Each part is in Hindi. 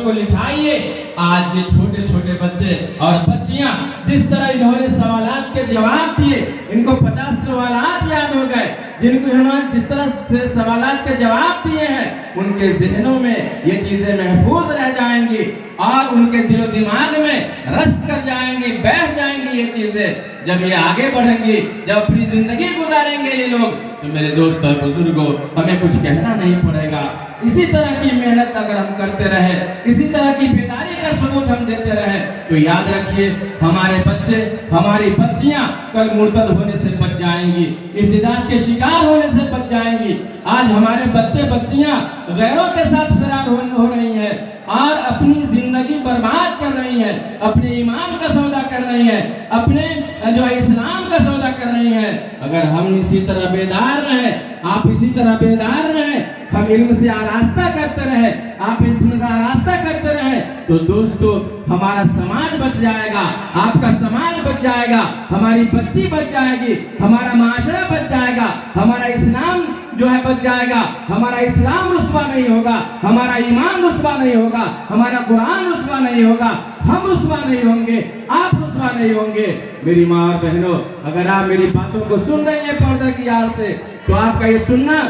को लिखाइए। आज ये छोटे छोटे बच्चे और बच्चियां जिस तरह इन्होंने सवालात के जवाब दिए, इनको 50 सवालात याद हो गए। जिनको इन्होंने जिस तरह से सवालात के जवाब दिए हैं, उनके जहनों में ये चीजें महफूज रह जाएंगी और उनके दिलो दिमाग में रस कर जाएंगी, बैठ जाएंगी ये चीजें। जब ये आगे बढ़ेंगी, जब अपनी जिंदगी गुजारेंगे ये लोग, तो मेरे दोस्तों और बुजुर्गों, हमें कुछ कहना नहीं पड़ेगा। इसी तरह की मेहनत अगर हम करते रहे, इसी तरह की बेदारी का सबूत हम देते रहे, तो याद रखिए हमारे बच्चे, हमारी बच्चियां कल मुर्तद होने से बच जाएंगी, इर्तिदाद के शिकार होने से बच जाएंगी। आज हमारे बच्चे बच्चियां गैरों के साथ फरार हो रही हैं और अपनी जिंदगी बर्बाद कर रही है, अपने ईमान का सौदा कर रही है, अपने जो इस्लाम का सौदा कर रही है। अगर हम इसी तरह बेदार रहे, आप इसी तरह बेदार रहे, हम इल्म से आरास्ता करते रहे, आप इल्म से आरास्ता करते रहे, तो दोस्तों हमारा समाज बच जाएगा, आपका समाज बच जाएगा, हमारी बच्ची बच जाएगी, हमारा माशरा बच जाएगा, हमारा इस्लाम जो है बच जाएगा। हमारा इस्लाम रुस्वा नहीं होगा, हमारा ईमान रुस्वा नहीं होगा, हमारा कुरान रुस्वा नहीं होगा, हम रुस्वा नहीं होंगे, आप रुस्वा नहीं होंगे। मेरी माँ और बहनों, अगर आप मेरी बातों को सुन रही हैं पर्दे की आड़ से, तो आपका ये सुनना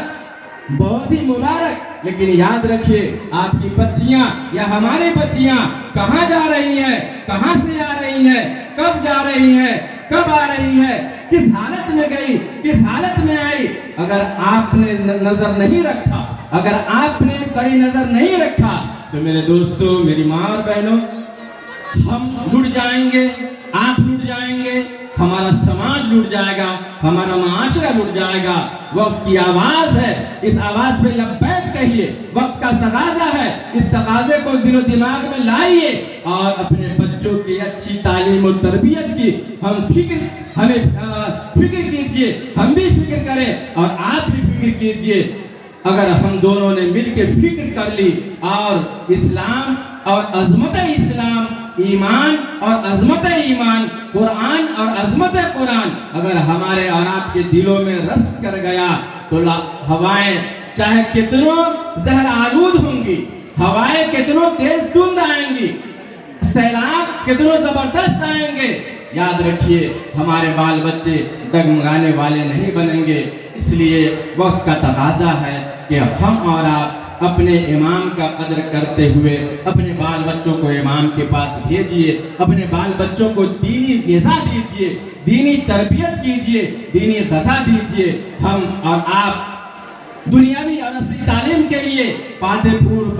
बहुत ही मुबारक। लेकिन याद रखिए आपकी बच्चियां या हमारी बच्चियां कहाँ जा रही हैं, कहाँ से आ रही हैं, कब जा रही हैं, कब आ रही है, किस हालत में गई, किस हालत में आई। अगर आपने नजर नहीं रखा, अगर आपने कड़ी नजर नहीं रखा, तो मेरे दोस्तों, मेरी माँ और बहनों, हम लुट जाएंगे, आप लुट जाएंगे, हमारा समाज लुट जाएगा, हमारा माशरा लुट जाएगा। वक्त की आवाज है, इस आवाज पे लब्बैक कहिए, वक्त का तकाजा है, इस तकाजे को दिलो दिमाग में लाइए और अपने बच्चों की अच्छी तालीम और तरबियत की हमें फिक्र कीजिए, हम भी फिक्र करें और आप भी फिक्र कीजिए। अगर हम दोनों ने मिलकर फिक्र कर ली और इस्लाम और अजमत इस्लाम, ईमान और अजमत ईमान, कुरान और अजमत कुरान अगर हमारे और आपके दिलों में रस कर गया, तो हवाएं चाहे कितनों जहर आलूद होंगी, हवाएं कितनों तेज धुंध आएंगी, सैलाब कितनों जबरदस्त आएंगे, याद रखिए हमारे बाल बच्चे डगमगाने वाले नहीं बनेंगे। इसलिए वक्त का तकाजा है कि हम और आप अपने इमाम का कदर करते हुए अपने बाल बच्चों को इमाम के पास भेजिए, अपने बाल बच्चों को दीनी ग़िज़ा दीजिए, दीनी तरबियत कीजिए, दीनी ग़िज़ा दीजिए। हम और आप दुनियावी और असली तालीम के लिए पातेपुर